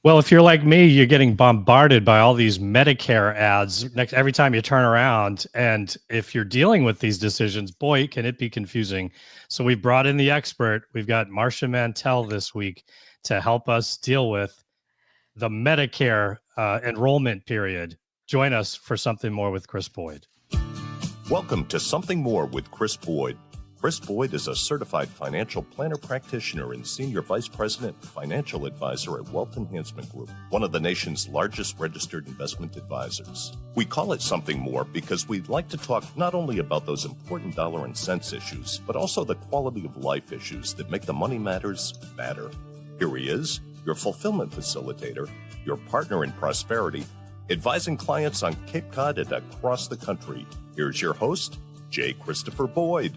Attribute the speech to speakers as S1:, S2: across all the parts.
S1: Well, if you're like me, you're getting bombarded by all these Medicare ads every time you turn around. And if you're dealing with these decisions, boy, can it be confusing. So we've brought in the expert. We've got Marcia Mantel this week to help us deal with the Medicare enrollment period. Join us for Something More with Chris Boyd.
S2: Welcome to Something More with Chris Boyd. Chris Boyd is a certified financial planner practitioner and senior vice president financial advisor at Wealth Enhancement Group, one of the nation's largest registered investment advisors. We call it Something More because we'd like to talk not only about those important dollar and cents issues, but also the quality of life issues that make the money matters matter. Here he is, your fulfillment facilitator, your partner in prosperity, advising clients on Cape Cod and across the country. Here's your host, J. Christopher Boyd.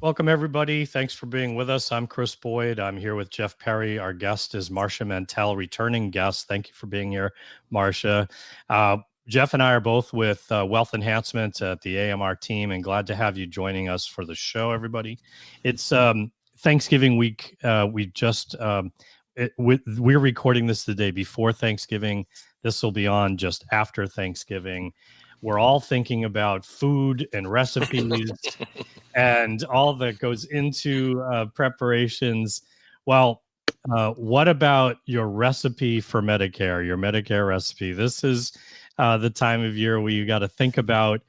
S1: Welcome, everybody. Thanks for being with us. I'm Chris Boyd. I'm here with Jeff Perry. Our guest is Marcia Mantel, returning guest. Thank you for being here, Marcia. Jeff and I are both with Wealth Enhancement at the AMR team, and glad to have you joining us for the show, everybody. It's Thanksgiving week. We're recording this the day before Thanksgiving. This will be on just after Thanksgiving. We're all thinking about food and recipes and all that goes into preparations. Well, what about your recipe for Medicare, your Medicare recipe? This is the time of year where you got to think about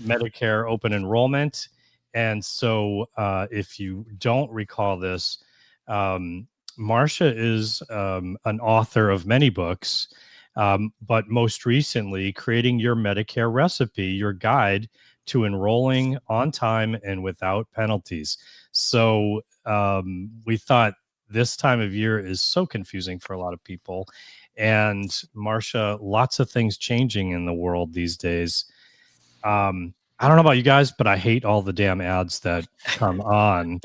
S1: Medicare open enrollment. And so if you don't recall this, Marcia is an author of many books. But most recently, creating your Medicare recipe, your guide to enrolling on time and without penalties. So we thought this time of year is so confusing for a lot of people. And Marcia, lots of things changing in the world these days. I don't know about you guys, but I hate all the damn ads that come on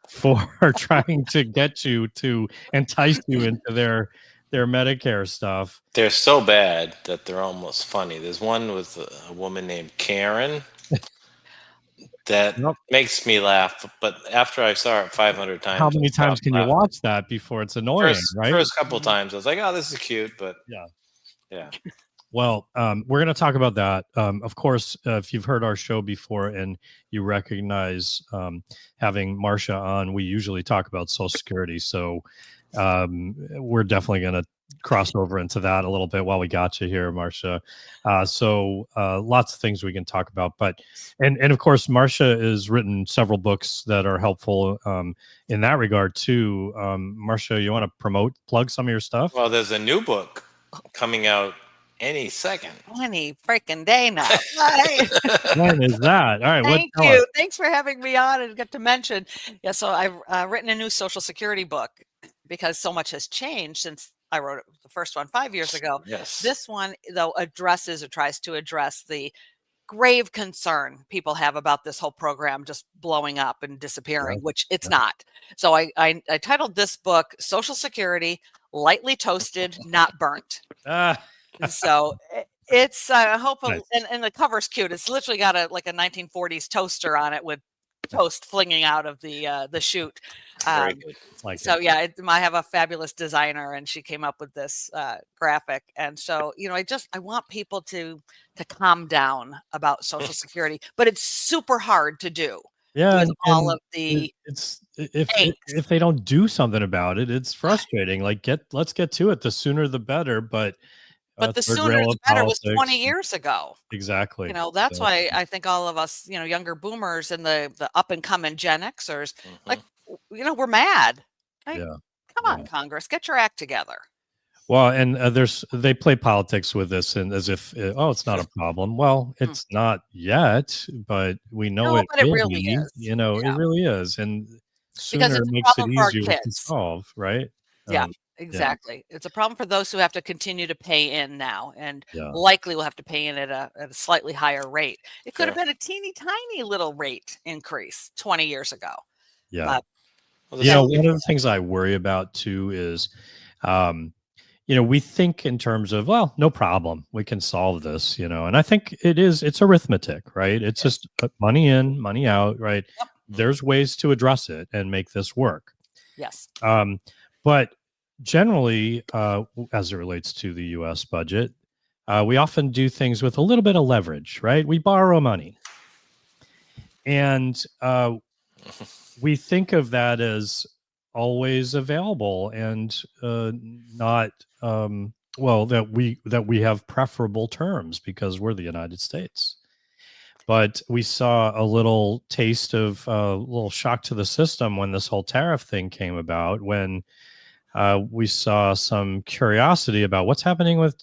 S1: for trying to get you to entice you into their Medicare stuff.
S3: They're so bad that they're almost funny. There's one with a woman named Karen that makes me laugh. But after I saw it 500 times,
S1: how many times can you watch that before it's annoying?
S3: First couple of times, I was like, "Oh, this is cute," but yeah.
S1: Well, we're going to talk about that. Of course, if you've heard our show before and you recognize having Marcia on, we usually talk about Social Security. So we're definitely going to cross over into that a little bit while we got you here, Marcia. So lots of things we can talk about. And of course, Marcia has written several books that are helpful in that regard too. Marcia, you want to plug some of your stuff?
S3: Well, there's a new book coming out any second.
S4: Any freaking day now.
S1: When is that? All right.
S4: Thank you. Thanks for having me on and get to mention. Yeah, so I've written a new Social Security book because so much has changed since I wrote the first one 5 years ago.
S3: Yes.
S4: This one, though, tries to address the grave concern people have about this whole program just blowing up and disappearing, which it's not. So I titled this book Social Security, Lightly Toasted, Not Burnt. So it's hopefully, and the cover's cute. It's literally got a 1940s toaster on it with toast flinging out of the chute. I have a fabulous designer, and she came up with this graphic. And so, I want people to calm down about Social Security, but it's super hard to do.
S1: Yeah,
S4: with all of the
S1: if they don't do something about it, it's frustrating. Let's get to it. The sooner the better. But
S4: the sooner the better was 20 years ago.
S1: Exactly.
S4: That's why I think all of us, younger boomers and the up and coming Gen Xers, we're mad. Come on, Congress, get your act together.
S1: Well, and they play politics with this, and as if it's not a problem. Well, it's not yet, but we know it
S4: really is.
S1: It really is, and sooner it makes it easier to solve, right?
S4: Yeah. Exactly. Yeah. It's a problem for those who have to continue to pay in now and likely will have to pay in at a slightly higher rate. It could have been a teeny tiny little rate increase 20 years ago.
S1: Yeah. One of the things I worry about too is, we think in terms of, well, no problem, we can solve this, and I think it's arithmetic, right? It's just put money in, money out, right? Yep. There's ways to address it and make this work.
S4: Yes.
S1: But generally, as it relates to the U.S. budget, we often do things with a little bit of leverage, right? We borrow money. And we think of that as always available and not that we have preferable terms because we're the United States. But we saw a little taste of a little shock to the system when this whole tariff thing came about, when we saw some curiosity about what's happening with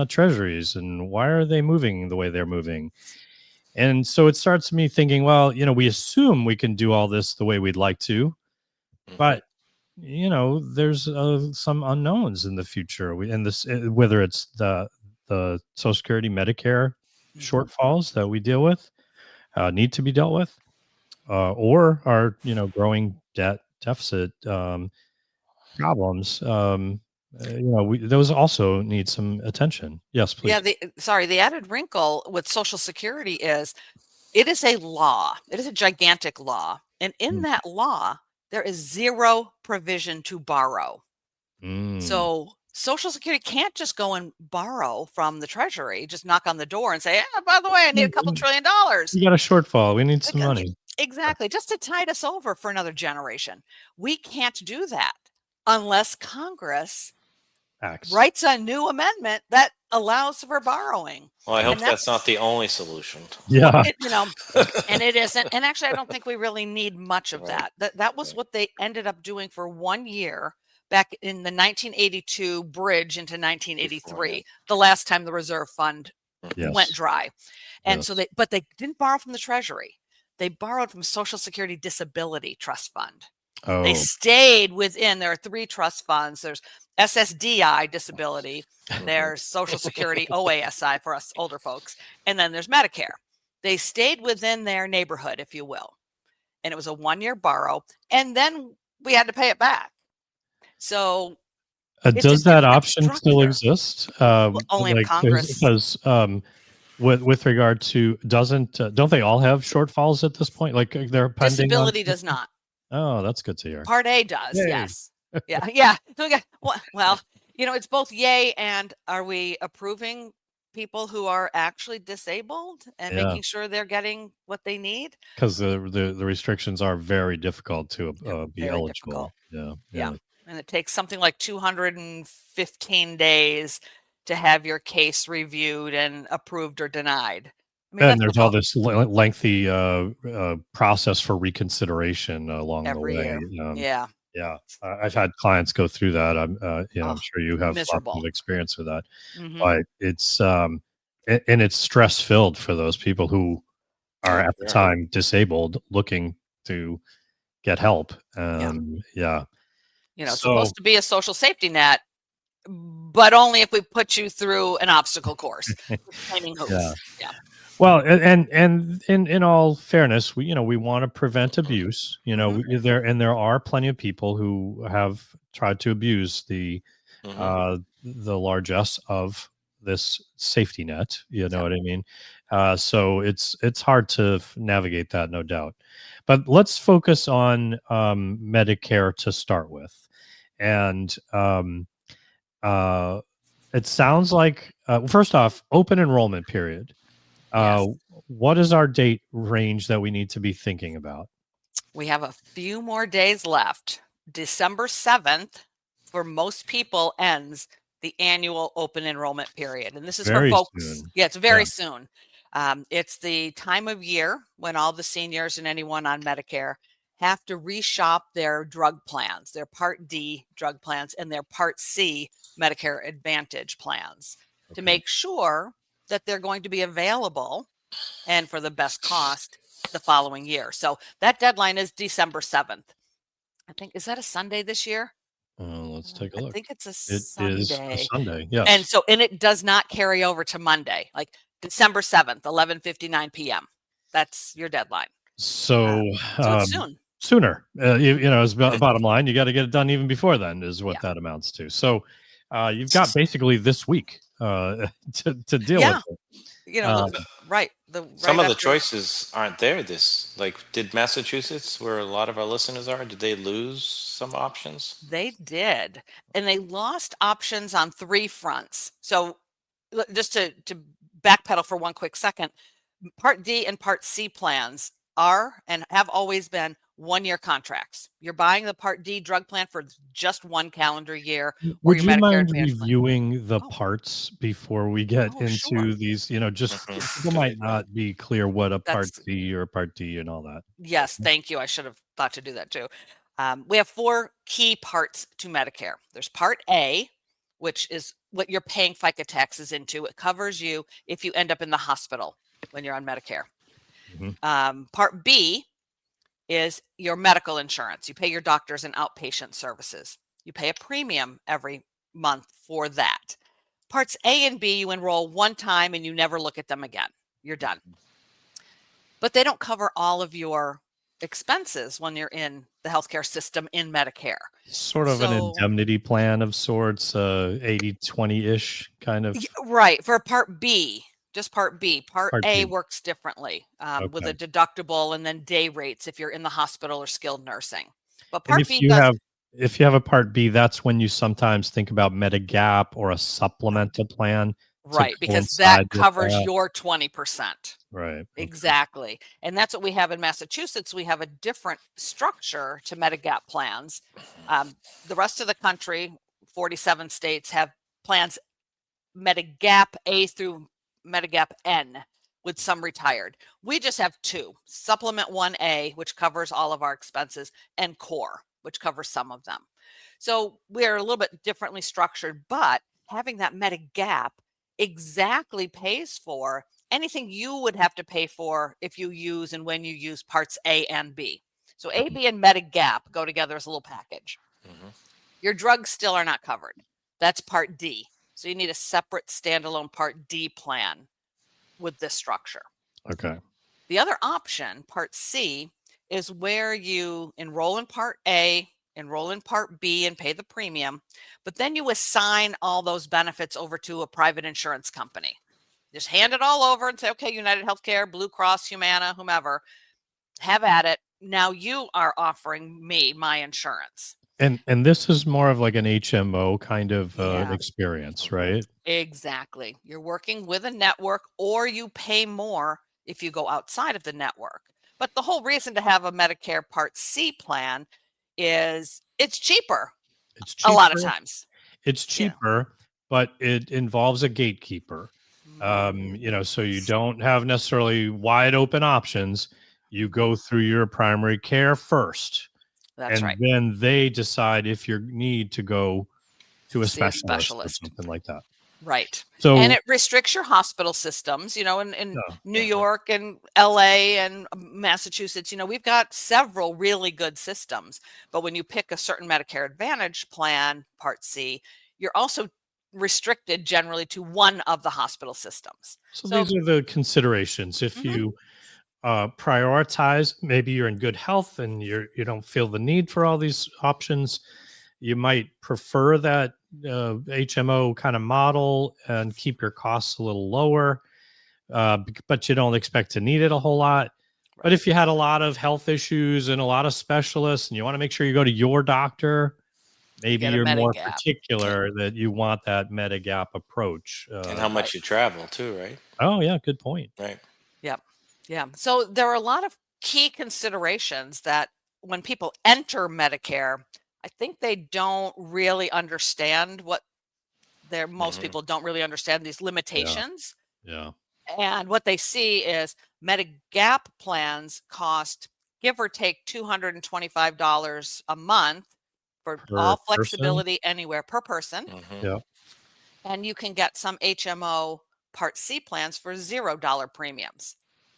S1: treasuries and why are they moving the way they're moving. And so it starts me thinking, well, we assume we can do all this the way we'd like to, but there's some unknowns in the future. Whether it's the Social Security, Medicare shortfalls that we deal with, need to be dealt with, or our growing debt deficit problems. Those also need some attention. Yes, please.
S4: Yeah, the added wrinkle with Social Security is it is a law. It is a gigantic law. And in that law, there is zero provision to borrow. So Social Security can't just go and borrow from the Treasury, just knock on the door and say, by the way, I need a couple $1 trillion.
S1: You got a shortfall. We need some money.
S4: Exactly. Just to tide us over for another generation. We can't do that unless Congress writes a new amendment that allows for borrowing.
S3: Well, I hope that's not the only solution.
S1: Yeah.
S4: And it isn't. And actually, I don't think we really need much of that. That was what they ended up doing for 1 year back in the 1982 bridge into 1983, the last time the reserve fund went dry. And so but they didn't borrow from the Treasury. They borrowed from Social Security Disability Trust Fund. Oh. They stayed within, there are 3 trust funds. There's SSDI disability, there's Social Security OASI for us older folks, and then there's Medicare. They stayed within their neighborhood, if you will. And it was a 1-year borrow, and then we had to pay it back. So
S1: does that option still exist?
S4: Only in Congress.
S1: Because with regard to, don't they all have shortfalls at this point? Like they're pending.
S4: Disability does not.
S1: Oh, that's good to hear.
S4: Part A does, yes. Yeah. Well, it's both yay and are we approving people who are actually disabled and making sure they're getting what they need?
S1: Because the restrictions are very difficult to be eligible.
S4: Difficult. Yeah. And it takes something like 215 days to have your case reviewed and approved or denied.
S1: And there's all this lengthy process for reconsideration along the way. Yeah. I've had clients go through that. I'm sure you have lots of experience with that. But it's and it's stress filled for those people who are at the time disabled, looking to get help.
S4: It's supposed to be a social safety net, but only if we put you through an obstacle course.
S1: Well, and in all fairness, we want to prevent abuse. There are plenty of people who have tried to abuse the largesse of this safety net. You know what I mean? So it's hard to navigate that, no doubt. But let's focus on Medicare to start with, and it sounds like first off, open enrollment period. What is our date range that we need to be thinking about?
S4: We have a few more days left. December 7th, for most people, ends the annual open enrollment period. And this is for folks. Soon. Yeah, it's very soon. It's the time of year when all the seniors and anyone on Medicare have to reshop their drug plans, their Part D drug plans and their Part C Medicare Advantage plans to make sure that they're going to be available and for the best cost the following year. So that deadline is December 7th. I think, is that a Sunday this year?
S1: Let's take a look.
S4: I think it's a Sunday.
S1: It is a Sunday, yes.
S4: And it does not carry over to Monday, like December 7th, 11:59 p.m. That's your deadline.
S1: So
S4: it's soon.
S1: Sooner, is bottom line. You got to get it done even before then is what that amounts to. So you've got basically this week to deal with it.
S4: Right.
S3: Some of the choices aren't there. Did Massachusetts, where a lot of our listeners are, did they lose some options?
S4: They did. And they lost options on 3 fronts. So just to backpedal for one quick second, Part D and Part C plans are and have always been 1-year contracts. You're buying the Part D drug plan for just 1 calendar year, or
S1: Would
S4: your
S1: you
S4: Medicare
S1: mind
S4: Advantage plan.
S1: reviewing the
S4: Oh.
S1: parts before we get
S4: Oh, sure.
S1: into these? Just people
S3: Good
S1: might
S3: idea.
S1: not be clear what a Part
S4: That's
S1: C or a Part D and all that.
S4: Yes, thank you. I should have thought to do that too. We have 4 key parts to Medicare. There's Part A, which is what you're paying FICA taxes into. It covers you if you end up in the hospital when you're on Medicare. Part B is your medical insurance. You pay your doctors and outpatient services. You pay a premium every month for that. Parts A and B, you enroll one time and you never look at them again. You're done. But they don't cover all of your expenses when you're in the healthcare system in Medicare.
S1: Sort of an indemnity plan of sorts, 80-20-ish kind of.
S4: Right. For Part B, just Part B. Part A
S1: B.
S4: works differently with
S1: Okay.
S4: a deductible and then day rates if you're in the hospital or skilled nursing. But
S1: And
S4: Part B does.
S1: if you have a Part B, that's when you sometimes think about Medigap or a supplemental plan.
S4: Right, because that covers your 20%.
S1: Right.
S4: Exactly. And that's what we have in Massachusetts. We have a different structure to Medigap plans. The rest of the country, 47 states, have plans Medigap A through Medigap N, with some retired. We just have 2, Supplement 1A, which covers all of our expenses, and Core, which covers some of them. So we're a little bit differently structured, but having that Medigap exactly pays for anything you would have to pay for if you use and when you use parts A and B. So A, B, and Medigap go together as a little package. Your drugs still are not covered. That's Part D. So you need a separate standalone Part D plan with this structure.
S1: Okay.
S4: The other option, Part C, is where you enroll in Part A, enroll in Part B, and pay the premium, but then you assign all those benefits over to a private insurance company. Just hand it all over and say, okay, United Healthcare, Blue Cross, Humana, whomever, have at it. Now you are offering me my insurance.
S1: And this is more of like an HMO kind of experience, right?
S4: Exactly. You're working with a network, or you pay more if you go outside of the network. But the whole reason to have a Medicare Part C plan is it's cheaper.
S1: It's cheaper.
S4: A lot of times.
S1: It's cheaper, but it involves a gatekeeper. So you don't have necessarily wide open options. You go through your primary care first.
S4: That's right.
S1: And then they decide if you need to go to a specialist or something like that.
S4: Right.
S1: So,
S4: and it restricts your hospital systems, in New York and LA and Massachusetts, we've got several really good systems. But when you pick a certain Medicare Advantage plan, Part C, you're also restricted generally to one of the hospital systems.
S1: So these are the considerations. If you prioritize, maybe you're in good health and you don't feel the need for all these options, you might prefer that HMO kind of model and keep your costs a little lower, but you don't expect to need it a whole lot. Right. But if you had a lot of health issues and a lot of specialists and you want to make sure you go to your doctor, maybe you're more particular that you want that Medigap approach.
S3: And how much you travel too, right?
S1: Oh, yeah. Good point.
S3: Right.
S4: Yep. Yeah. So there are a lot of key considerations that when people enter Medicare, I think they don't really understand most people don't really understand these limitations.
S1: Yeah.
S4: And what they see is Medigap plans cost, give or take, $225 a month for all flexibility anywhere per person.
S1: Yeah.
S4: And you can get some HMO Part C plans for $0 premiums.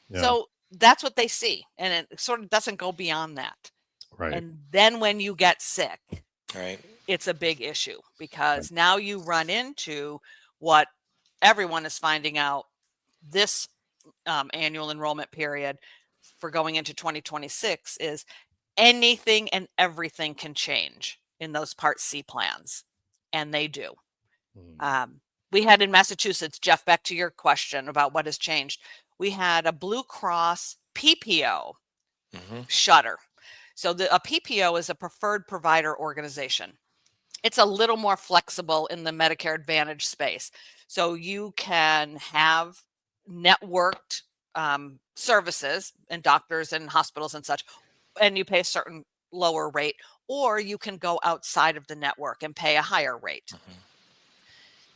S4: Yeah. So that's what they see. And it sort of doesn't go beyond that.
S1: Right.
S4: And then when you get sick,
S3: right,
S4: it's a big issue because now you run into what everyone is finding out this annual enrollment period for going into 2026 is anything and everything can change in those Part C plans. And they do. We had in Massachusetts, Jeff, back to your question about what has changed. we had a Blue Cross PPO shutter. So a PPO is a preferred provider organization. It's a little more flexible in the Medicare Advantage space. So you can have networked services and doctors and hospitals and such, and you pay a certain lower rate, or you can go outside of the network and pay a higher rate.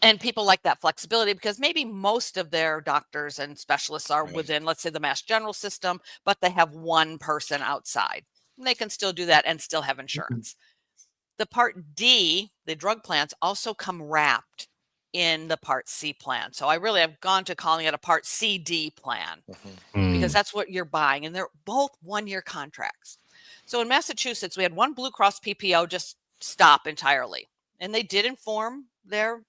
S4: And people like that flexibility because maybe most of their doctors and specialists are within, let's say, the Mass General system, but they have one person outside. And they can still do that and still have insurance. The Part D, the drug plans, also come wrapped in the Part C plan. So I really have gone to calling it a Part CD plan because that's what you're buying. And they're both one-year contracts. So in Massachusetts, we had one Blue Cross PPO just stop entirely. And they did inform their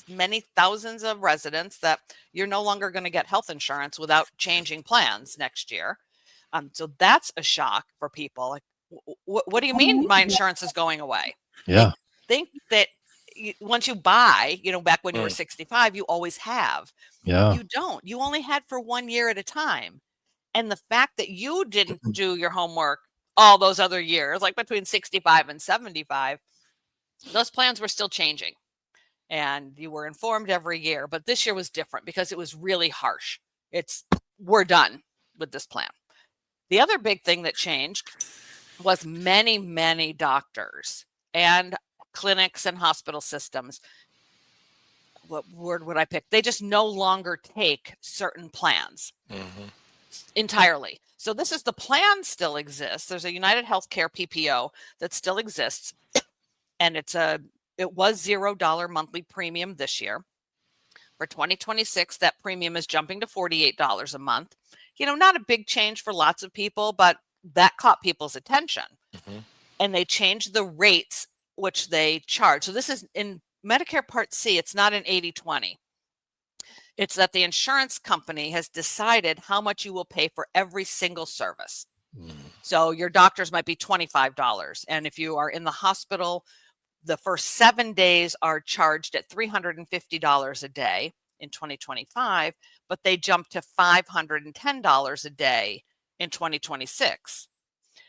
S4: many thousands of residents that you're no longer going to get health insurance without changing plans next year. So that's a shock for people. Like, what do you mean my insurance is going away?
S1: Yeah.
S4: They think that once you buy, back when you were 65, you always have.
S1: Yeah.
S4: You don't. You only had for 1 year at a time. And the fact that you didn't do your homework all those other years, like between 65 and 75, those plans were still changing. And you were informed every year. But this year was different because it was really harsh. We're done with this plan. The other big thing that changed was many, many doctors and clinics and hospital systems. What word would I pick? They just no longer take certain plans entirely. So this is the plan still exists. There's a United Healthcare PPO that still exists. And it was $0 monthly premium this year. For 2026, that premium is jumping to $48 a month. Not a big change for lots of people, but that caught people's attention. And they changed the rates which they charge. So this is in Medicare Part C. It's not an 80-20. It's that the insurance company has decided how much you will pay for every single service. So your doctors might be $25. And if you are in the hospital, the first 7 days are charged at $350 a day in 2025, but they jump to $510 a day in 2026.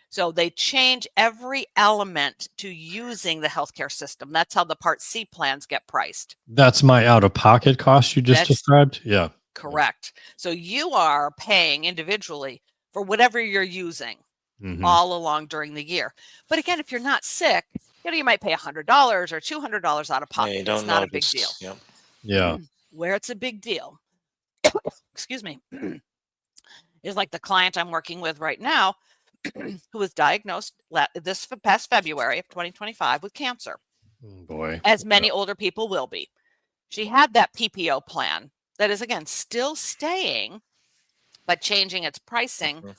S4: So they change every element to using the healthcare system. That's how the Part C plans get priced.
S1: That's my out-of-pocket cost you just described? Yeah.
S4: Correct. So you are paying individually for whatever you're using all along during the year. But again, if you're not sick, you might pay $100 or $200 out of pocket. It's not a big deal.
S3: Yep.
S1: Yeah.
S4: Where it's a big deal, excuse me, is like the client I'm working with right now who was diagnosed this past February of 2025 with cancer.
S1: Boy.
S4: As many older people will be. She had that PPO plan that is, again, still staying, but changing its pricing.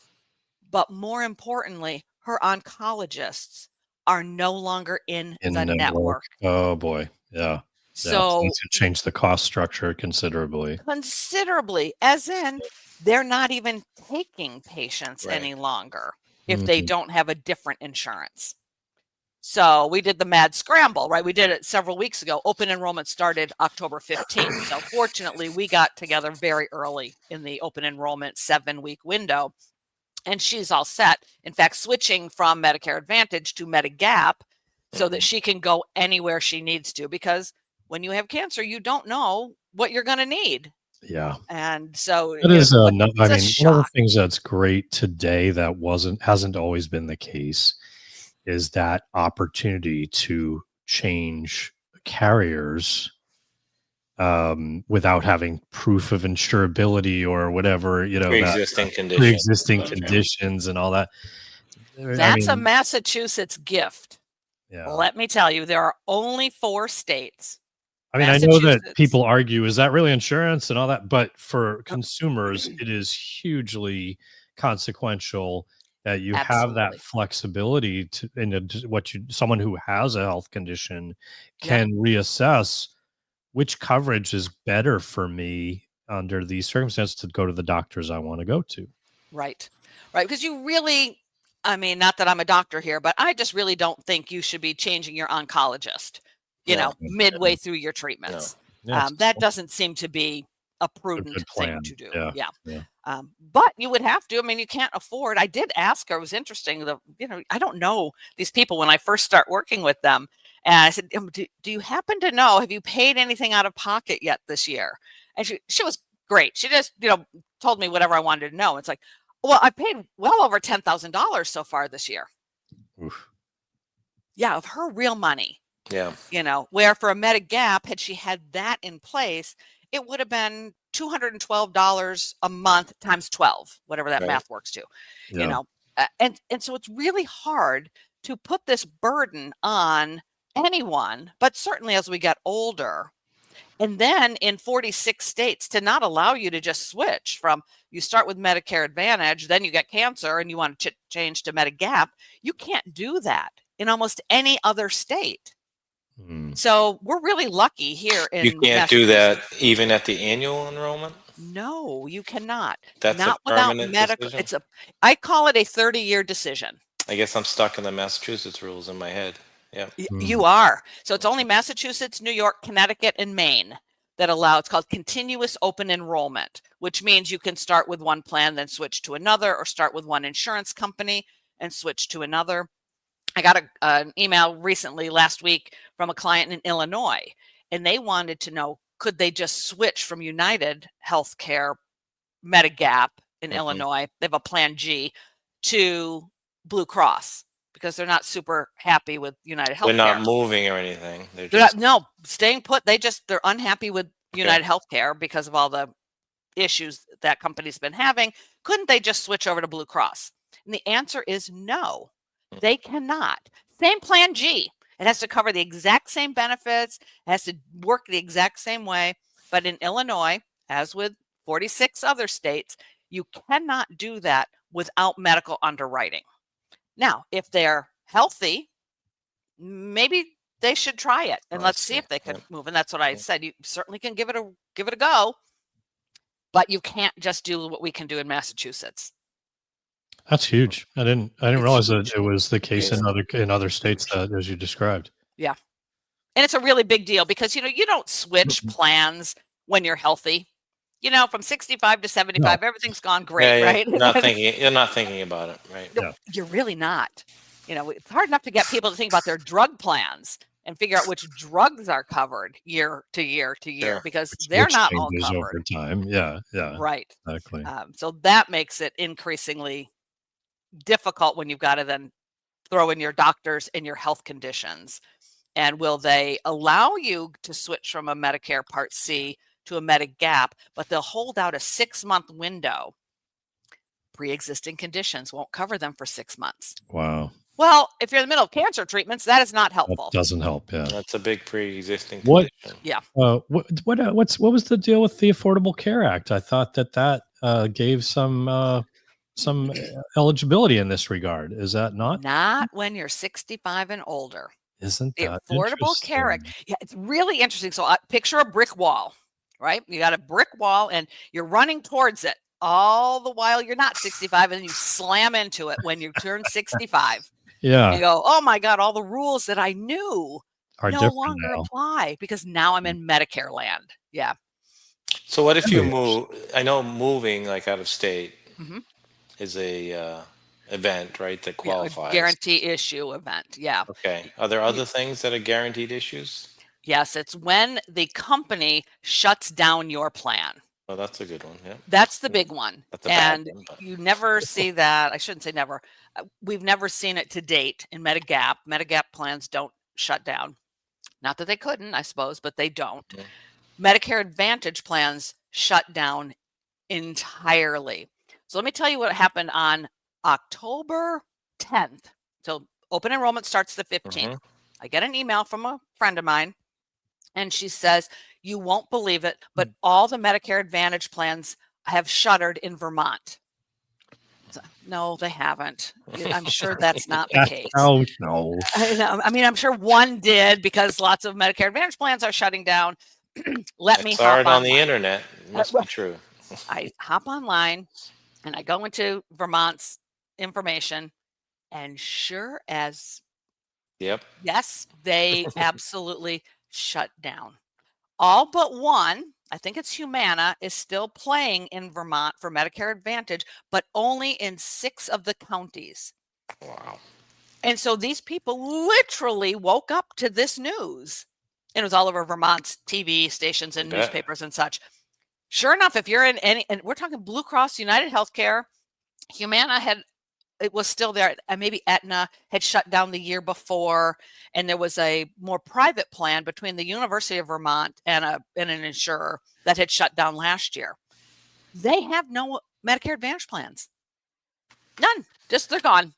S4: But more importantly, her oncologists are no longer in the network.
S1: Oh, boy. Yeah.
S4: So
S1: it change the cost structure considerably.
S4: As in, they're not even taking patients any longer if they don't have a different insurance. So we did the mad scramble, right? We did it several weeks ago. Open enrollment started October 15th. So fortunately, we got together very early in the open enrollment 7-week window. And she's all set. In fact, switching from Medicare Advantage to Medigap so that she can go anywhere she needs to. Because when you have cancer, you don't know what you're going to need.
S1: Yeah.
S4: And so
S1: it is one of the things that's great today that hasn't always been the case is that opportunity to change carriers without having proof of insurability or whatever,
S3: pre-existing conditions.
S1: Pre-existing conditions and all that.
S4: That's a Massachusetts gift.
S1: Yeah.
S4: Let me tell you, there are only 4 states.
S1: I know that people argue, is that really insurance and all that? But for consumers, it is hugely consequential that you have that flexibility someone who has a health condition can reassess which coverage is better for me under these circumstances to go to the doctors I want to go to.
S4: Right. Because you really, not that I'm a doctor here, but I just really don't think you should be changing your oncologist, midway through your treatments.
S1: No.
S4: That doesn't seem to be a prudent
S1: good
S4: thing
S1: plan.
S4: to do.
S1: Yeah.
S4: But you would have to. I mean, you can't afford. I did ask her. It was interesting. I don't know these people when I first start working with them. And I said, do you happen to know, have you paid anything out of pocket yet this year? And she was great. She just, told me whatever I wanted to know. It's like, well, I paid well over $10,000 so far this year.
S1: Oof.
S4: Yeah, of her real money.
S3: Yeah.
S4: Where for a Medigap, had she had that in place, it would have been $212 a month times 12, whatever that math works to.
S1: Yeah.
S4: And so it's really hard to put this burden on anyone, but certainly as we get older. And then in 46 states to not allow you to just switch from, you start with Medicare Advantage, then you get cancer and you want to change to Medigap. You can't do that in almost any other state. So we're really lucky here in
S3: You can't do that even at the annual enrollment?
S4: No, you cannot.
S3: That's
S4: not
S3: a
S4: without
S3: permanent
S4: medical.
S3: decision?
S4: I call it a 30-year decision.
S3: I guess I'm stuck in the Massachusetts rules in my head. Yeah.
S4: You are. So it's only Massachusetts, New York, Connecticut, and Maine that allow, it's called continuous open enrollment, which means you can start with one plan, then switch to another, or start with one insurance company and switch to another. I got an email recently last week from a client in Illinois, and they wanted to know, could they just switch from United Healthcare Medigap in Illinois, they have a Plan G, to Blue Cross, because they're not super happy with United Healthcare.
S3: They're not moving or anything. They're just
S4: staying put. They're unhappy with United Healthcare because of all the issues that company's been having. Couldn't they just switch over to Blue Cross? And the answer is no, they cannot. Same Plan G. It has to cover the exact same benefits. It has to work the exact same way. But in Illinois, as with 46 other states, you cannot do that without medical underwriting. Now, if they're healthy, maybe they should try it, and let's see if they can move. And that's what I said. You certainly can give it a go, but you can't just do what we can do in Massachusetts.
S1: That's huge. I didn't realize that it was the case in other states as you described.
S4: Yeah. And it's a really big deal because, you don't switch plans when you're healthy. From 65 to 75, everything's gone great, right?
S3: You're not thinking about it, right?
S4: No, you're really not. It's hard enough to get people to think about their drug plans and figure out which drugs are covered year to year to year, because they're not all covered
S1: over time. Yeah.
S4: Right.
S1: Exactly.
S4: So that makes it increasingly difficult when you've got to then throw in your doctors and your health conditions. And will they allow you to switch from a Medicare Part C to a Medigap, but they'll hold out a 6-month window. Pre-existing conditions won't cover them for 6 months.
S1: Wow.
S4: Well, if you're in the middle of cancer treatments, that is not helpful.
S1: That doesn't help. Yeah.
S3: That's a big pre-existing condition.
S4: Yeah.
S1: What was the deal with the Affordable Care Act? I thought that gave some eligibility in this regard. Is that not?
S4: Not when you're 65 and older.
S1: Isn't that
S4: the Affordable Care Act? Yeah, it's really interesting. So picture a brick wall, right? You got a brick wall and you're running towards it all the while you're not 65, and then you slam into it when you turn 65.
S1: Yeah.
S4: You go, oh my God, all the rules that I knew
S1: are
S4: no longer apply because now I'm in Medicare land. Yeah.
S3: So what if you move? I know moving like out of state is a event, right? That qualifies.
S4: A guarantee issue event. Yeah.
S3: Okay. Are there other things that are guaranteed issues?
S4: Yes. It's when the company shuts down your plan.
S3: Oh, that's a good one. Yeah.
S4: That's the big one.
S3: And
S4: you never see that. I shouldn't say never. We've never seen it to date in Medigap. Medigap plans don't shut down. Not that they couldn't, I suppose, but they don't. Medicare Advantage plans shut down entirely. So let me tell you what happened on October 10th. So open enrollment starts the 15th. I get an email from a friend of mine, and she says, you won't believe it, but all the Medicare Advantage plans have shuttered in Vermont. No, they haven't. I'm sure that's not the case.
S1: Oh, no.
S4: I mean, I'm sure one did because lots of Medicare Advantage plans are shutting down. Let me hop
S3: on the internet. It must be true.
S4: I hop online and I go into Vermont's information, and sure as yes, they absolutely shut down. All but one I think it's Humana, is still playing in Vermont for Medicare Advantage, but only in 6 of the counties.
S3: Wow.
S4: And so these people literally woke up to this news. And it was all over Vermont's TV stations and newspapers and such. Sure enough, if you're in any, and we're talking Blue Cross, United Healthcare, Humana it was still there. And maybe Aetna had shut down the year before. And there was a more private plan between the University of Vermont and an insurer that had shut down last year. They have no Medicare Advantage plans. None. Just they're gone.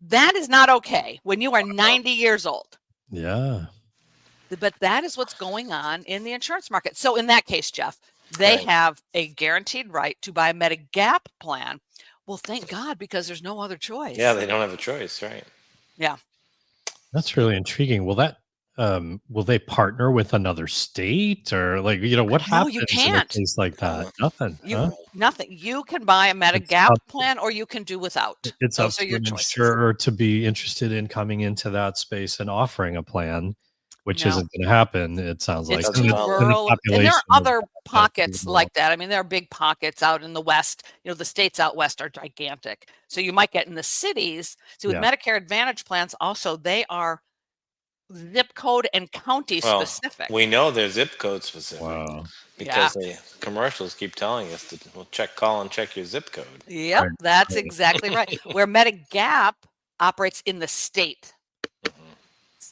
S4: That is not okay when you are 90 years old.
S1: Yeah.
S4: But that is what's going on in the insurance market. So in that case, Jeff, they have a guaranteed right to buy a Medigap plan. Well, thank God, because there's no other choice.
S3: Yeah, they don't have a choice, right?
S4: Yeah.
S1: That's really intriguing. Will they partner with another state, or what happens
S4: you can't.
S1: in a case like that? Nothing.
S4: Nothing. You can buy a Medigap plan, or you can do without.
S1: It's
S4: Those
S1: up
S4: are your
S1: to an
S4: choices.
S1: insurer to be interested in coming into that space and offering a plan, which isn't going to happen. It sounds like
S4: it's too rural, and there are other pockets like that. I mean, there are big pockets out in the West. The states out West are gigantic. So you might get in the cities. So with Medicare Advantage plans, also, they are zip code and county specific.
S3: We know they're zip code specific.
S1: Wow.
S3: Because the commercials keep telling us to call and check your zip code.
S4: Yep, that's exactly right. Where Medigap operates in the state.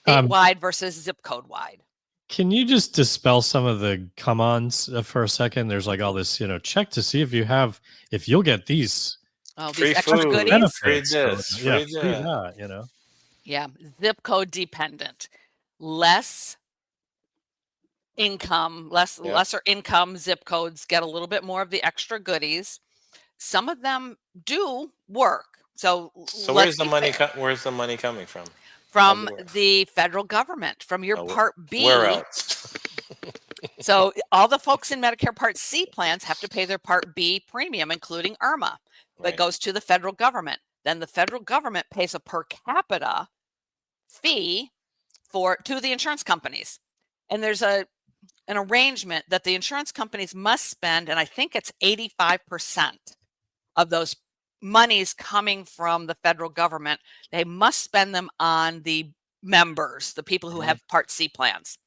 S4: Statewide versus zip code wide.
S1: Can you just dispel some of the come-ons for a second? There's all this, check to see if you'll get these.
S4: Oh,
S3: free
S4: these extra
S3: food,
S4: goodies.
S3: free this, free
S1: that.
S4: Yeah, zip code dependent. Lesser income zip codes get a little bit more of the extra goodies. Some of them do work. So
S3: where's the money? Where's the money coming from?
S4: From the federal government, from your Part B.
S3: Where else?
S4: So all the folks in Medicare Part C plans have to pay their Part B premium, including IRMA, that goes to the federal government. Then the federal government pays a per capita fee to the insurance companies. And there's an arrangement that the insurance companies must spend, and I think it's 85% of those monies coming from the federal government. They must spend them on the members, the people who have Part C plans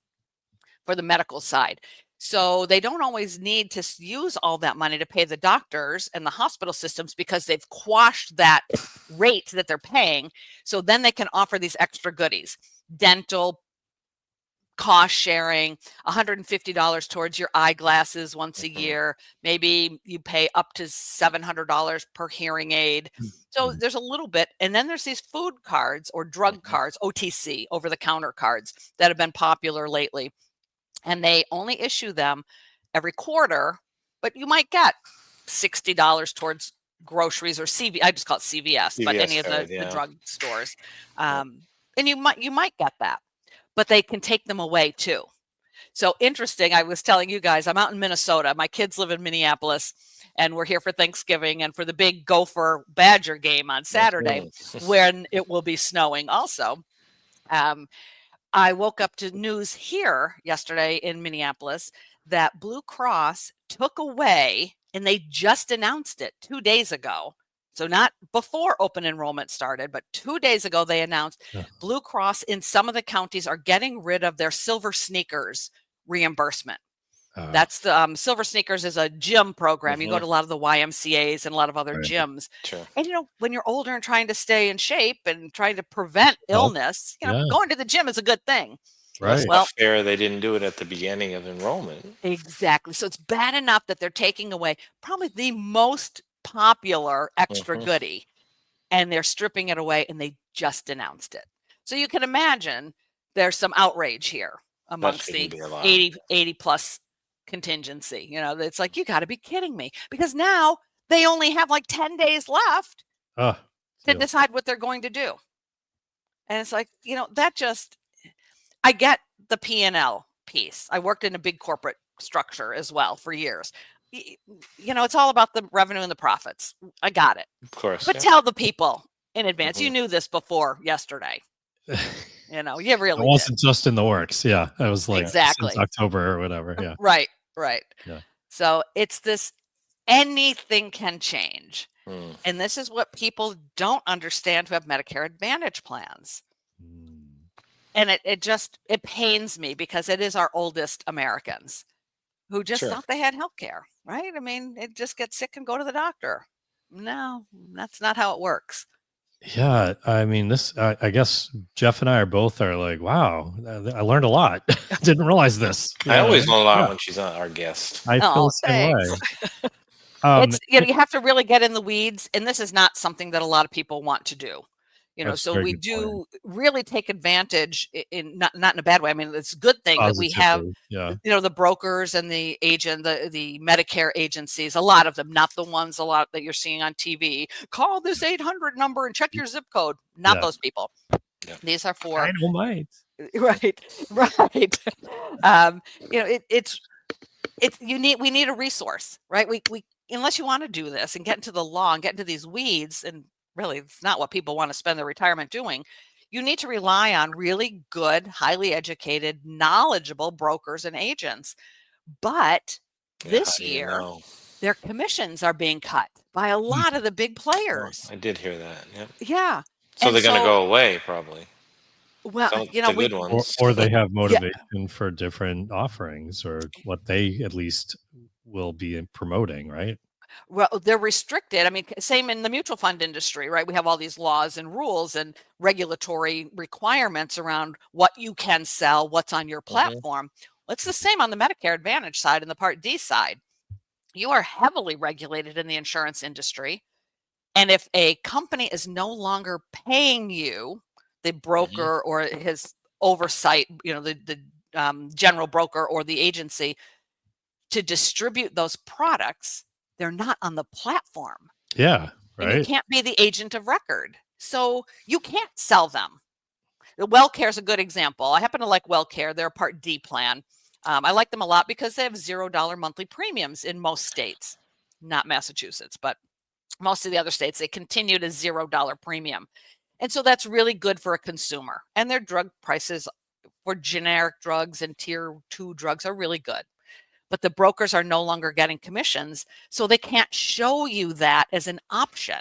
S4: for the medical side. So they don't always need to use all that money to pay the doctors and the hospital systems, because they've quashed that rate that they're paying. So then they can offer these extra goodies: dental, cost sharing, $150 towards your eyeglasses once a year. Maybe you pay up to $700 per hearing aid. So there's a little bit. And then there's these food cards or drug cards, OTC, over-the-counter cards, that have been popular lately. And they only issue them every quarter, but you might get $60 towards groceries or I just call it CVS, but any of the drug stores. And you might get that. But they can take them away too. So interesting. I was telling you guys, I'm out in Minnesota. My kids live in Minneapolis, and we're here for Thanksgiving and for the big Gopher Badger game on Saturday, when it will be snowing also. I woke up to news here yesterday in Minneapolis that Blue Cross took away, and they just announced it 2 days ago. So not before open enrollment started, but 2 days ago, they announced Blue Cross in some of the counties are getting rid of their Silver Sneakers reimbursement. That's the Silver Sneakers is a gym program. You go to a lot of the YMCAs and a lot of other gyms.
S3: Sure.
S4: And, when you're older and trying to stay in shape and trying to prevent illness, going to the gym is a good thing.
S3: Right. Well, fair they didn't do it at the beginning of enrollment.
S4: Exactly. So it's bad enough that they're taking away probably the most popular extra goodie, and they're stripping it away, and they just announced it. So you can imagine there's some outrage here amongst the 80 plus contingency. It's like, you got to be kidding me, because now they only have 10 days left to decide what they're going to do. And it's like, that just, I get the P&L piece. I worked in a big corporate structure as well for years. It's all about the revenue and the profits. I got it.
S3: Of course.
S4: But tell the people in advance. You knew this before yesterday. You
S1: It
S4: really
S1: wasn't just in the works. Yeah. It was like
S4: Exactly.
S1: since October or whatever. Yeah.
S4: Right.
S1: Yeah.
S4: So it's this anything can change.
S3: Hmm.
S4: And this is what people don't understand who have Medicare Advantage plans. And it pains me because it is our oldest Americans who just thought they had health care, right? I mean, it just get sick and go to the doctor. No, that's not how it works.
S1: Yeah, I mean, I guess Jeff and I are like, wow, I learned a lot. Didn't realize this.
S3: I always learn a lot
S1: Yeah.
S3: when she's our guest.
S1: I feel the same
S4: thanks.
S1: way.
S4: It's you have to really get in the weeds, and this is not something that a lot of people want to do. So we do really take advantage in not in a bad way. I mean, it's a good thing that we have, the brokers and the agent, the Medicare agencies, a lot of them, not the ones a lot that you're seeing on TV. Call this 800 number and check your zip code. Not those people. Yeah. These are for
S1: right.
S4: We need a resource, right? We unless you want to do this and get into the law and get into these weeds, and really it's not what people want to spend their retirement doing. You need to rely on really good, highly educated, knowledgeable brokers and agents. But this year, their commissions are being cut by a lot of the big players.
S3: I did hear that. Yep.
S4: Yeah.
S3: So they're going to go away probably.
S4: Well,
S3: the good ones.
S1: Or they have motivation for different offerings, or what they at least will be promoting, right?
S4: Well, they're restricted. I mean, same in the mutual fund industry, right? We have all these laws and rules and regulatory requirements around what you can sell, what's on your platform. Well, it's the same on the Medicare Advantage side and the Part D side. You are heavily regulated in the insurance industry. And if a company is no longer paying you, the broker or his oversight, the general broker or the agency, to distribute those products, they're not on the platform.
S1: Yeah, right.
S4: And you can't be the agent of record. So you can't sell them. The WellCare is a good example. I happen to like WellCare. They're a Part D plan. I like them a lot because they have $0 monthly premiums in most states, not Massachusetts, but most of the other states, they continue to $0 premium. And so that's really good for a consumer. And their drug prices for generic drugs and tier 2 drugs are really good. But the brokers are no longer getting commissions, so they can't show you that as an option.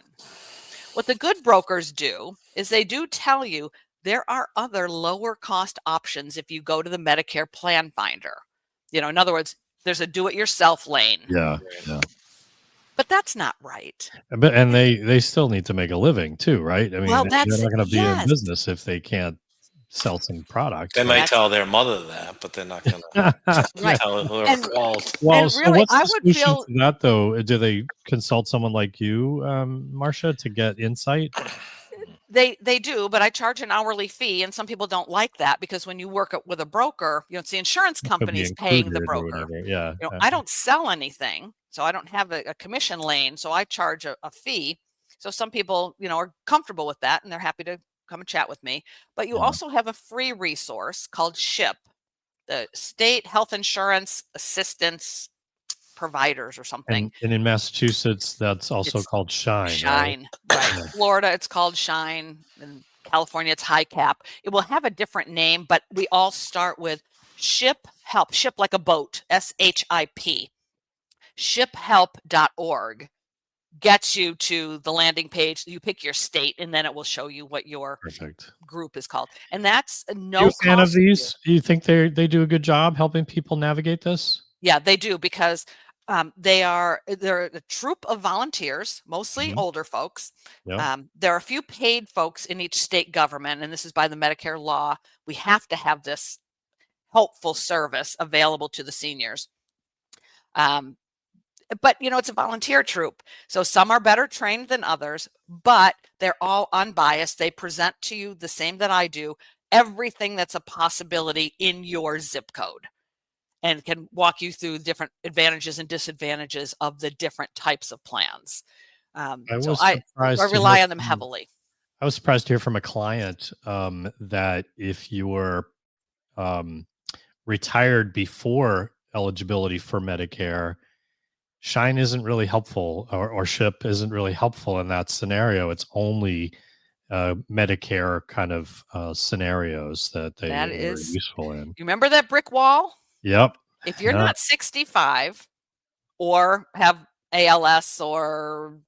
S4: What the good brokers do is they do tell you there are other lower cost options if you go to the Medicare Plan Finder. In other words, there's a do-it-yourself lane.
S1: Yeah.
S4: But that's not right.
S1: And they still need to make a living too, right? I mean, they're not going to be in business if they can't sell some products.
S3: They might tell their mother that, but they're not going to tell whoever called.
S1: Well, so really, what's the solution to that, though? Do they consult someone like you, Marcia, to get insight?
S4: They do, but I charge an hourly fee, and some people don't like that because when you work with a broker, it's the insurance companies paying the broker.
S1: Yeah,
S4: I don't sell anything, so I don't have a commission lane, so I charge a fee. So some people, are comfortable with that, and they're happy to come and chat with me. But you also have a free resource called SHIP, the State Health Insurance Assistance Providers or something.
S1: And in Massachusetts, that's also called Shine.
S4: Shine, right? Florida, it's called Shine. In California, it's High Cap. It will have a different name, but we all start with SHIP Help. SHIP like a boat, SHIP. SHIPhelp.org gets you to the landing page. You pick your state, and then it will show you what your group is called. And that's no cost.
S1: You're a fan of these? Do you think they do a good job helping people navigate this?
S4: Yeah, they do, because they're a troop of volunteers, mostly older folks. There are a few paid folks in each state government, and this is by the Medicare law. We have to have this helpful service available to the seniors. But, it's a volunteer troop. So some are better trained than others, but they're all unbiased. They present to you the same that I do, everything that's a possibility in your zip code, and can walk you through different advantages and disadvantages of the different types of plans. I rely on them heavily.
S1: I was surprised to hear from a client that if you were retired before eligibility for Medicare, Shine isn't really helpful, or SHIP isn't really helpful in that scenario. It's only Medicare kind of scenarios that they
S4: That
S1: were
S4: is,
S1: useful in.
S4: you remember that brick wall?
S1: Yep.
S4: If you're
S1: Yeah.
S4: not 65 or have ALS or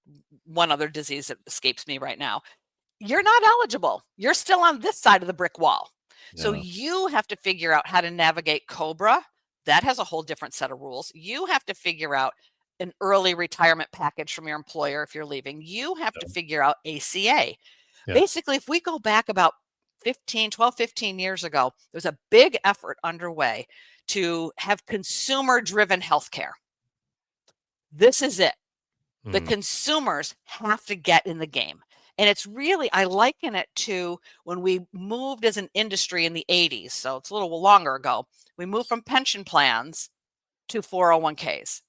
S4: one other disease that escapes me right now, you're not eligible. You're still on this side of the brick wall. So
S1: Yeah.
S4: you have to figure out how to navigate COBRA. That has a whole different set of rules. You have to figure out an early retirement package from your employer if you're leaving. You have to figure out ACA.
S1: Yeah.
S4: Basically, if we go back about 12, 15 years ago, there was a big effort underway to have consumer-driven healthcare. This is it. The consumers have to get in the game. And it's really, I liken it to when we moved as an industry in the 80s. So it's a little longer ago. We moved from pension plans to 401ks.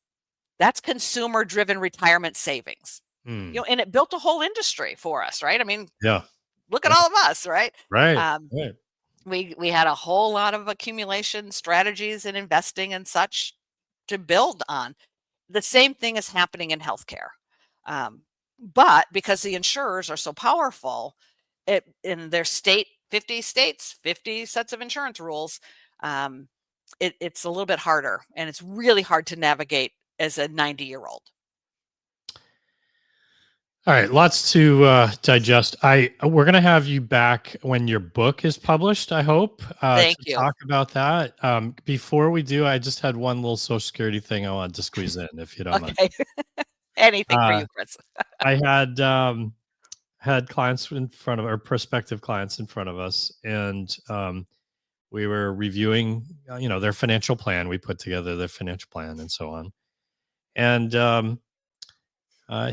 S4: That's consumer-driven retirement savings. You know, and it built a whole industry for us, right? I mean,
S1: Yeah.
S4: look at all of us, right?
S1: Right.
S4: Right. We had a whole lot of accumulation strategies and investing and such to build on. The same thing is happening in healthcare. But because the insurers are so powerful, in their state, 50 states, 50 sets of insurance rules, it's a little bit harder, and it's really hard to navigate as a 90-year-old.
S1: All right, lots to digest. We're going to have you back when your book is published, I hope,
S4: Thank
S1: to
S4: you.
S1: talk about that. Before we do, I just had one little Social Security thing I wanted to squeeze in, if you don't mind.
S4: Okay. Anything for you, Chris.
S1: I had clients in front of, or prospective clients in front of us, and we were reviewing, their financial plan. We put together their financial plan and so on. And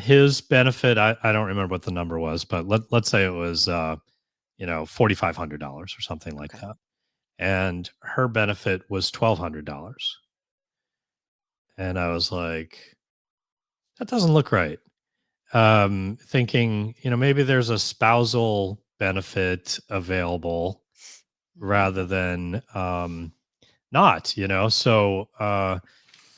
S1: his benefit, I don't remember what the number was, but let's say it was, $4,500 or something like that. And her benefit was $1,200. And I was like, that doesn't look right. Thinking, maybe there's a spousal benefit available rather than not, so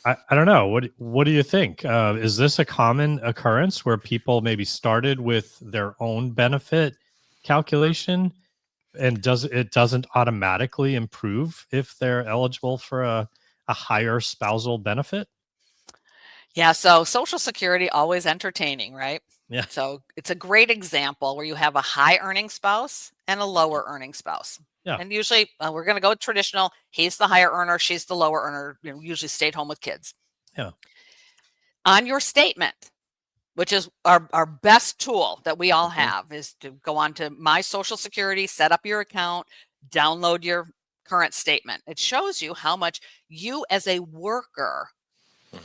S1: I don't know. What do you think? Is this a common occurrence where people maybe started with their own benefit calculation and doesn't automatically improve if they're eligible for a higher spousal benefit?
S4: Yeah, so Social Security, always entertaining, right?
S1: Yeah.
S4: So it's a great example where you have a high earning spouse and a lower earning spouse.
S1: Yeah.
S4: And usually we're going to go with traditional. He's the higher earner. She's the lower earner, usually stayed home with kids.
S1: Yeah.
S4: On your statement, which is our best tool that we all have, is to go on to My Social Security, set up your account, download your current statement. It shows you how much you as a worker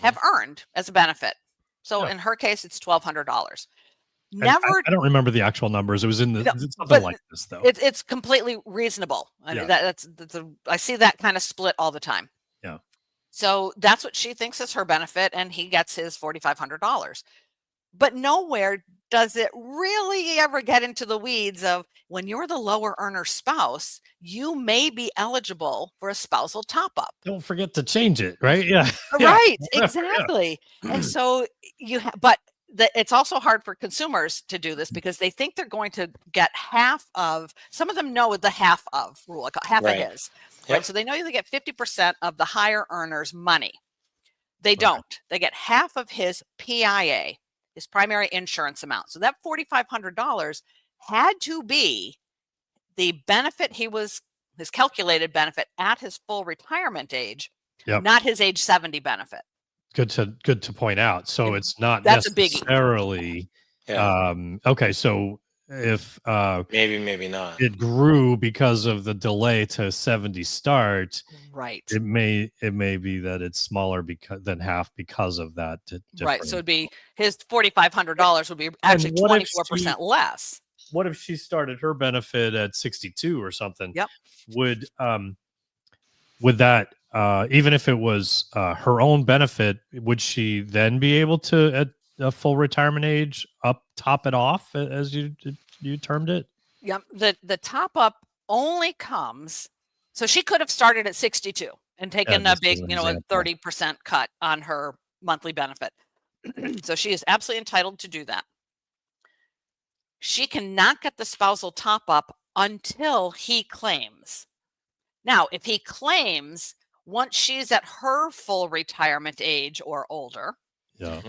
S4: have earned as a benefit. So in her case, it's $1,200. Never.
S1: I don't remember the actual numbers. It was in something like this, though.
S4: It's completely reasonable. I mean, I see that kind of split all the time.
S1: Yeah.
S4: So that's what she thinks is her benefit, and he gets his $4,500. But nowhere does it really ever get into the weeds of when you're the lower earner spouse, you may be eligible for a spousal top up.
S1: Don't forget to change it, right? Yeah.
S4: Right, exactly. And so it's also hard for consumers to do this because they think they're going to get half of, some of them know the half of rule, like half of his, right? So they know they get 50% of the higher earner's money. They don't. They get half of his PIA, his primary insurance amount. So that $4,500 had to be the benefit his calculated benefit at his full retirement age, not his age 70 benefit.
S1: Good to point out. So it's not
S4: that's
S1: necessarily
S3: a biggie.
S1: Okay, so if
S3: maybe not,
S1: it grew because of the delay to 70 start,
S4: right?
S1: It may be that it's smaller than half because of that.
S4: Right. So it'd be his $4,500 would be actually 24% less.
S1: What if she started her benefit at 62 or something?
S4: Yep.
S1: Would that even if it was her own benefit, would she then be able to at a full retirement age top it off, as you termed it?
S4: Yep. The top up only comes, so she could have started at 62 and taken a big, a 30% cut on her monthly benefit. So she is absolutely entitled to do that. she cannot get the spousal top-up until he claims. Now, if he claims once she's at her full retirement age or older,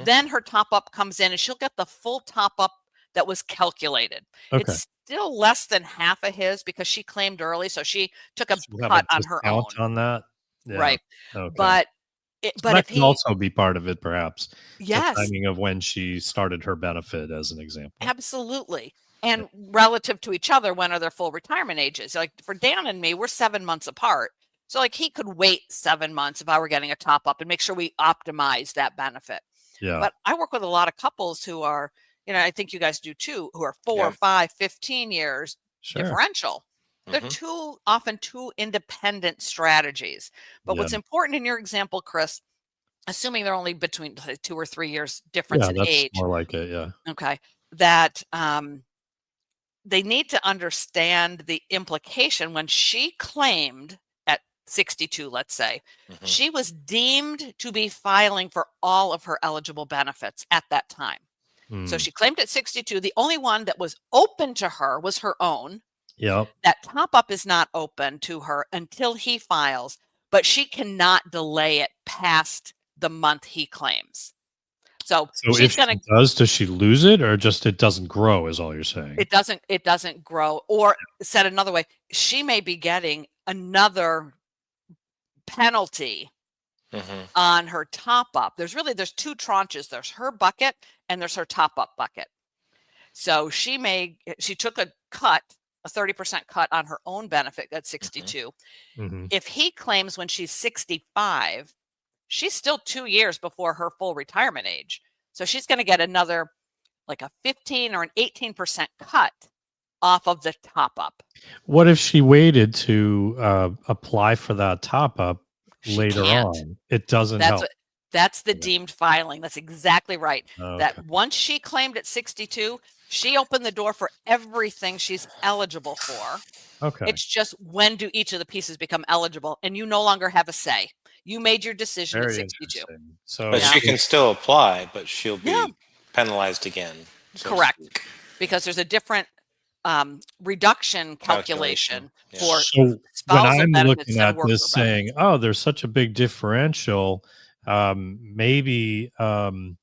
S4: then her top-up comes in and she'll get the full top-up that was calculated.
S1: Okay.
S4: It's still less than half of his because she claimed early, so she took a cut on her own.
S1: On that,
S4: right?
S1: Okay.
S4: But
S1: that
S4: if
S1: can also be part of it, perhaps.
S4: Yes,
S1: the timing of when she started her benefit, as an example.
S4: Absolutely. And relative to each other, when are their full retirement ages? Like for Dan and me, we're 7 months apart. So like he could wait 7 months if I were getting a top up and make sure we optimize that benefit.
S1: Yeah.
S4: But I work with a lot of couples who are, I think you guys do too, who are 4, 5, 15 years differential. They're often two independent strategies. But what's important in your example, Chris, assuming they're only between 2 or 3 years difference in age.
S1: More like it, yeah.
S4: Okay. That they need to understand the implication when she claimed at 62, let's say, she was deemed to be filing for all of her eligible benefits at that time. So she claimed at 62. The only one that was open to her was her own. That top up is not open to her until he files, but she cannot delay it past the month he claims. So she's going to
S1: does she lose it, or just it doesn't grow, is all you're saying?
S4: It doesn't grow. Or said another way, she may be getting another penalty on her top up. There's 2 tranches. There's her bucket and there's her top up bucket. So she took a cut, a 30% cut on her own benefit at 62. If he claims when she's 65, she's still 2 years before her full retirement age. So she's going to get another like a 15 or an 18% cut off of the top up.
S1: What if she waited to apply for that top up later on? It doesn't help.
S4: That's the deemed filing. That's exactly right. That once she claimed at 62, she opened the door for everything she's eligible for. It's just when do each of the pieces become eligible, and you no longer have a say. You made your decision at 62.
S3: But she can still apply, but she'll be penalized again.
S4: Correct. Because there's a different reduction calculation for spousal
S1: when I'm
S4: benefits
S1: looking at this saying, oh, there's such a big differential, maybe I'm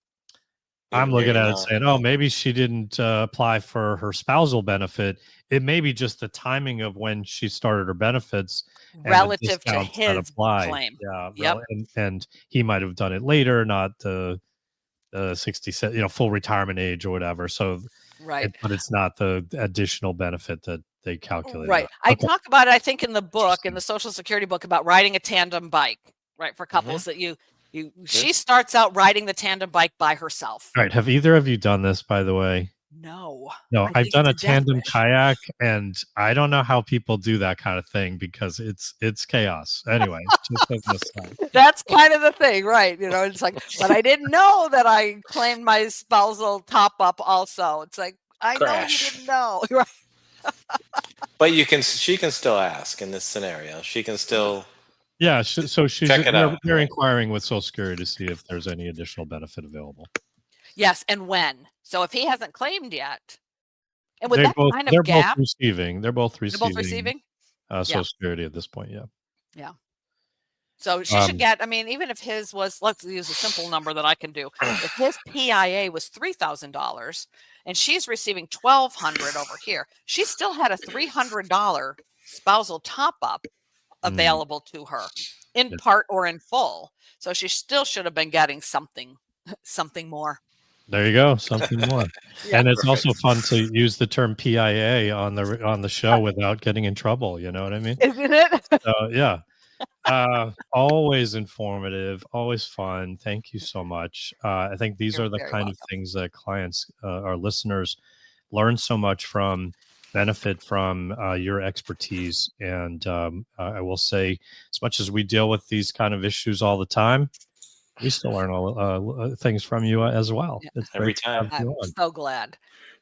S1: looking at it saying, oh, maybe she didn't apply for her spousal benefit. It may be just the timing of when she started her benefits
S4: relative to his claim.
S1: Yeah. And he might have done it later, not the 67, full retirement age or whatever. So, but it's not the additional benefit that they calculate.
S4: Right. I talk about it, I think, in the book, in the Social Security book, about riding a tandem bike, right? For couples that she starts out riding the tandem bike by herself.
S1: Right. Have either of you done this, by the way?
S4: No.
S1: I've done a tandem kayak, and I don't know how people do that kind of thing because it's chaos. Anyway,
S4: that's kind of the thing, right? It's like, but I didn't know that I claimed my spousal top up also. It's like, I know you didn't know. Right.
S3: But she can still ask in this scenario. She can still.
S1: Yeah, so they're inquiring with Social Security to see if there's any additional benefit available.
S4: Yes, and when. So if he hasn't claimed yet, and
S1: with they're both receiving. They're both receiving Social Security at this point.
S4: Yeah. So she should get. I mean, even if his was, let's use a simple number that I can do. If his PIA was $3,000 and she's receiving $1,200 over here, she still had a $300 spousal top up available to her in part or in full. So she still should have been getting something more.
S1: There you go, something more. And it's also fun to use the term PIA on the show without getting in trouble. You know what I mean?
S4: Isn't it?
S1: Yeah. Always informative, always fun. Thank you so much. I think these are the kind of things that clients, our listeners, learn so much from, benefit from your expertise. And I will say, as much as we deal with these kind of issues all the time, we still learn all things from you as well.
S3: Every time.
S4: I'm so glad.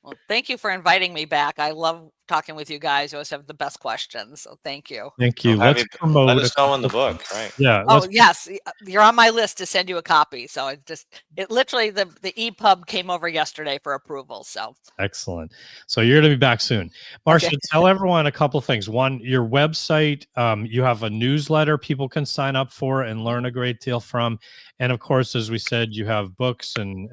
S4: Well, thank you for inviting me back. I love talking with you guys. You always have the best questions. So thank you.
S1: Thank you.
S3: Let
S1: Let's promote.
S3: let us know in the book, right?
S1: Yeah.
S4: Oh, yes. You're on my list to send you a copy. So it literally, the EPUB came over yesterday for approval. So
S1: excellent. So you're going to be back soon. Marcia,
S4: Okay.
S1: tell everyone a couple things. One, your website, you have a newsletter people can sign up for and learn a great deal from. And of course, as we said, you have books and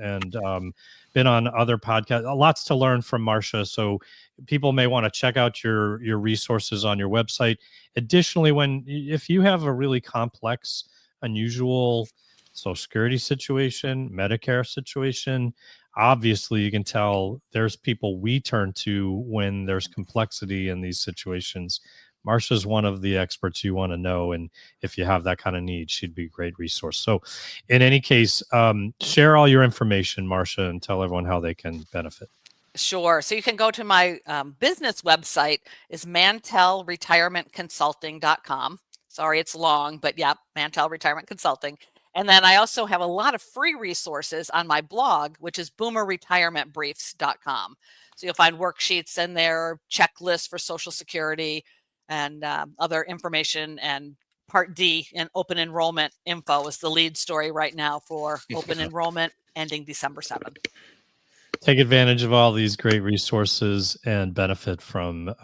S1: been on other podcasts, lots to learn from Marcia. So people may want to check out your resources on your website. Additionally, if you have a really complex, unusual Social Security situation, Medicare situation, obviously you can tell there's people we turn to when there's complexity in these situations. Marcia's one of the experts you want to know, and if you have that kind of need, she'd be a great resource. So in any case, share all your information, Marcia, and tell everyone how they can benefit.
S4: Sure. So you can go to my business website is mantelretirementconsulting.com. Sorry, it's long, but yeah, Mantel Retirement Consulting. And then I also have a lot of free resources on my blog, which is boomerretirementbriefs.com. So you'll find worksheets in there, checklists for Social Security, and other information. And Part D and open enrollment info is the lead story right now for open enrollment ending December 7th.
S1: Take advantage of all these great resources and benefit from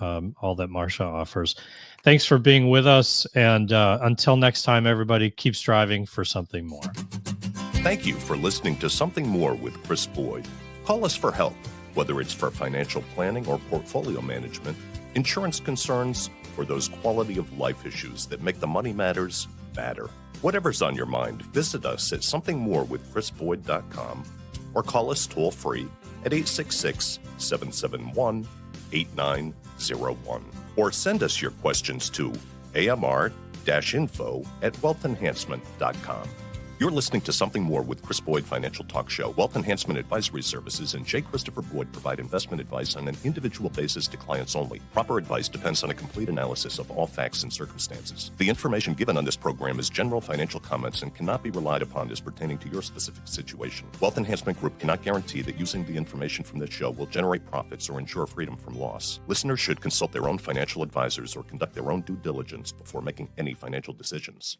S1: all that Marcia offers. Thanks for being with us. And until next time, everybody, keep striving for something more.
S2: Thank you for listening to Something More with Chris Boyd. Call us for help, whether it's for financial planning or portfolio management, insurance concerns, or those quality of life issues that make the money matters matter. Whatever's on your mind, visit us at somethingmorewithchrisboyd.com or call us toll free at 866-771-8901. Or send us your questions to amr-info@wealthenhancement.com. You're listening to Something More with Chris Boyd Financial Talk Show. Wealth Enhancement Advisory Services and J. Christopher Boyd provide investment advice on an individual basis to clients only. Proper advice depends on a complete analysis of all facts and circumstances. The information given on this program is general financial comments and cannot be relied upon as pertaining to your specific situation. Wealth Enhancement Group cannot guarantee that using the information from this show will generate profits or ensure freedom from loss. Listeners should consult their own financial advisors or conduct their own due diligence before making any financial decisions.